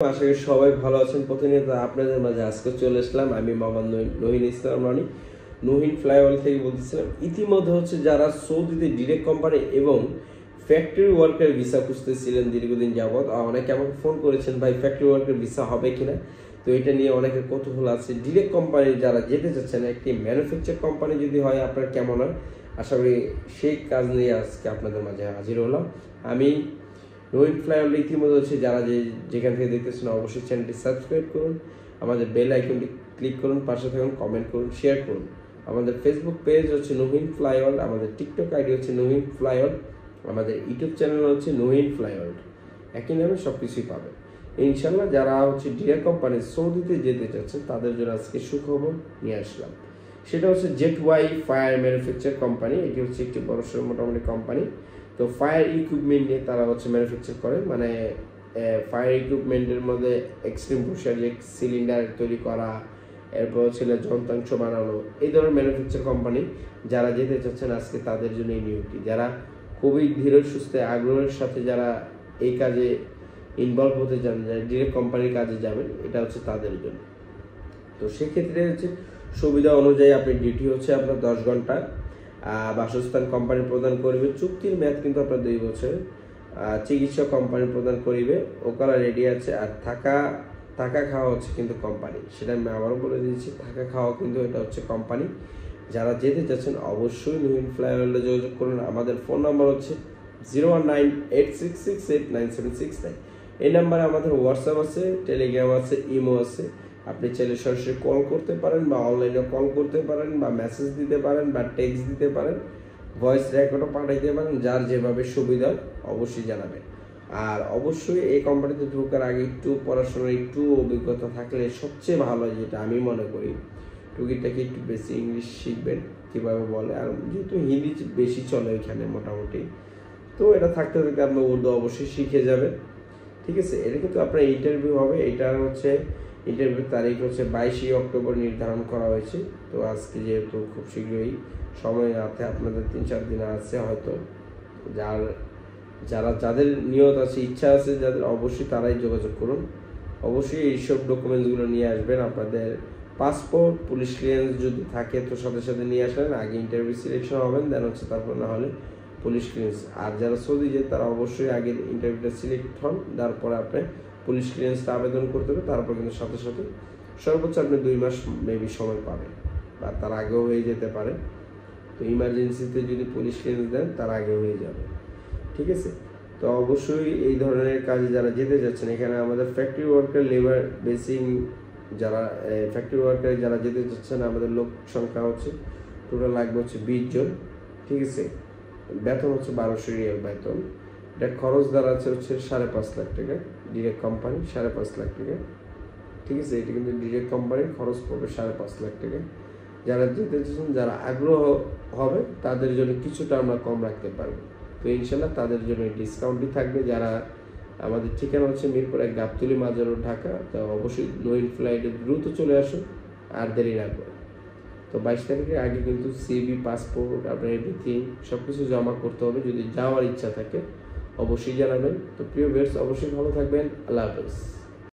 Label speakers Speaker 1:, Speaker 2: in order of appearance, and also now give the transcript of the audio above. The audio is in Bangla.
Speaker 1: আশা করি সবাই ভালো আছেন। প্রতিনিয়ত আপনাদের মাঝে আজকে চলে আসলাম আমি মোহাম্মদ নহিন ইসলাম রনি, নহিন ফ্লাইওভার থেকে বলতেছিলাম। ইতিমধ্যে যারা সৌদিতে ডিরেক্ট কোম্পানি এবং ফ্যাক্টরি ওয়ার্কার ভিসা খুঁজতেছিলেন দীর্ঘদিন যাবৎ, অনেকে আমাকে ফোন করেছেন ভাই ফ্যাক্টরি ওয়ার্কার ভিসা হবে কিনা। তো এটা নিয়ে অনেকের কৌতূহল আছে। ডিরেক্ট কোম্পানি যারা যেতে চাচ্ছেন, একটি ম্যানুফ্যাকচার কোম্পানি যদি হয় আপনার কেমন হয়, আশা করি সেই কাজ নিয়ে আজকে আপনাদের মাঝে হাজির হলাম আমি নহিন ফ্লাইওভার। ইতিমধ্যে যারা যেখান থেকে দেখতেছেন অবশ্যই চ্যানেলটি সাবস্ক্রাইব করুন, আমাদের বেল আইকনটি ক্লিক করুন, পাশে থাকুন, কমেন্ট করুন, শেয়ার করুন। আমাদের ফেসবুক পেজ নহিন ফ্লাইওভার, আমাদের টিকটক আইডি নহিন ফ্লাইওভার, আমাদের ইউটিউব চ্যানেল নহিন ফ্লাইওভার। একই নামে সব কিছুই পাবেন ইনশাল্লাহ। যারা ডিয়ার কোম্পানি সৌদিতে যেতে চাচ্ছেন তাদের জন্য আজকে সুখবর নিয়ে আসলাম। সেটা jet Y fire manufacture company. এটি একটি বড়সড় মোটামুটি কোম্পানি। তো ফায়ার ইকুইপমেন্ট নিয়ে তারা ম্যানুফ্যাকচার করে, মানে ফায়ার ইকুইপমেন্টের মধ্যে এক্সট্রিম প্রেসার সিলিন্ডার তৈরি করা, এরপর যন্ত্রাংশ বানানো, এই ধরনের ম্যানুফ্যাকচার কোম্পানি। যারা যেতে চাচ্ছেন আজকে তাদের জন্য এই নিয়োগটি। যারা খুবই ধীর সুস্থে আগ্রহের সাথে যারা এই কাজে ইনভলভ হতে চান, যারা ডিরেক্ট কোম্পানির কাজে যাবেন, এটা তাদের জন্য। তো সেক্ষেত্রে সুবিধা অনুযায়ী আপনি ডিউটি আপনার 10 ঘন্টা। বাসস্থান কোম্পানি প্রদান করিবে, চুক্তির মেয়াদ কিন্তু আপনার 2 বছর। চিকিৎসা কোম্পানি প্রদান করিবে, ওকালা রেডি আছে। আর থাকা খাওয়া কিন্তু কোম্পানি, সেটা আমি আবারও বলে দিয়েছি, থাকা খাওয়া কিন্তু এটা কোম্পানি। যারা যেতে চাচ্ছেন অবশ্যই নহিন ফ্লাইওভারে যোগাযোগ করুন। আমাদের ফোন নাম্বার 01986689769। এই নাম্বারে আমাদের হোয়াটসঅ্যাপ আছে, টেলিগ্রাম আছে, ইমো আছে। আপনি চাইলে সরাসরি কল করতে পারেন বা অনলাইনে কল করতে পারেন বা মেসেজ দিতে পারেন বা টেক্সট দিতে পারেন, ভয়েস রেকর্ডও পাঠাইতে পারেন। যার যেভাবে সুবিধা অবশ্যই জানাবেন। আর অবশ্যই এই কোম্পানিতে ঢোকার আগে একটু পড়াশোনার একটু অভিজ্ঞতা থাকলে সবচেয়ে ভালো, যেটা আমি মনে করি। টুকিটাকি একটু বেশি ইংলিশ শিখবেন কীভাবে বলে, আর যেহেতু হিন্দি বেশি চলে এখানে মোটামুটি, তো এটা থাকতে থাকতে আপনি উর্দু অবশ্যই শিখে যাবেন। ঠিক আছে, এটা কিন্তু আপনার ইন্টারভিউ হবে। এটা ইন্টারভিউ তারিখ 22 অক্টোবর নির্ধারণ করা হয়েছে। তো আজকে যেহেতু খুব শীঘ্রই সময় আছে, আপনাদের 3-4 দিন আছে হয়তো। যাদের নিয়ত আছে, ইচ্ছা আছে যাদের, অবশ্যই তারাই যোগাযোগ করুন। অবশ্যই এইসব ডকুমেন্টসগুলো নিয়ে আসবেন। আপনাদের পাসপোর্ট, পুলিশ ক্লিয়ারেন্স যদি থাকে তো সাথে সাথে নিয়ে আসবেন। আগে ইন্টারভিউ সিলেকশন হবেন, দেন তারপর না হলে পুলিশ ক্লিয়ারেন্স। আর যারা সৌদি যায় তারা অবশ্যই আগে ইন্টারভিউটা সিলেক্ট হন, তারপরে আপনি পুলিশ ক্লিয়ারেন্সটা আবেদন করতে হবে। তারপর কিন্তু সাথে সাথে সর্বোচ্চ আপনি 2 মাস মেবি সময় পাবেন, বা তার আগেও হয়ে যেতে পারে। তো ইমার্জেন্সিতে যদি পুলিশ ক্লিয়ারেন্স দেন তার আগে হয়ে যাবে। ঠিক আছে, তো অবশ্যই এই ধরনের কাজে যারা যেতে যাচ্ছেন, এখানে আমাদের ফ্যাক্টরি ওয়ার্কার, লেবার বেসিং, যারা ফ্যাক্টরি ওয়ার্কার যারা যেতে চাচ্ছেন, আমাদের লোক সংখ্যা টোটাল লাগবে 20 জন। ঠিক আছে, বেতন 1200 রিয়াল বেতন। এটা খরচ দাঁড়াচ্ছে 5.5 লাখ টাকা। ডিরেক্ট কোম্পানি 5.5 লাখ টাকা। ঠিক আছে, এটা কিন্তু ডিরেক্ট কোম্পানির খরচ পড়বে 5.5 লাখ টাকা। যারা যেতে চাচ্ছেন, যারা আগ্রহ হবে তাদের জন্য কিছুটা আমরা কম রাখতে পারবো। তো ইনশাল্লাহ তাদের জন্য ডিসকাউন্টই থাকবে। যারা আমাদের ঠিকানা মিরপুর 1 গাবতলী মাজার রোড, ঢাকা। তো অবশ্যই নহিন ফ্লাইটে দ্রুত চলে আসুন, আর দেরি না করে। তো 22 তারিখের আগে কিন্তু সিভি, পাসপোর্ট, আপনার এভরিথিং সব কিছু জমা করতে হবে। যদি যাওয়ার ইচ্ছা থাকে অবশ্যই জানাবেন। তো প্রিয় ভিউয়ার্স, অবশ্যই ভালো থাকবেন। আল্লাহ হাফেজ।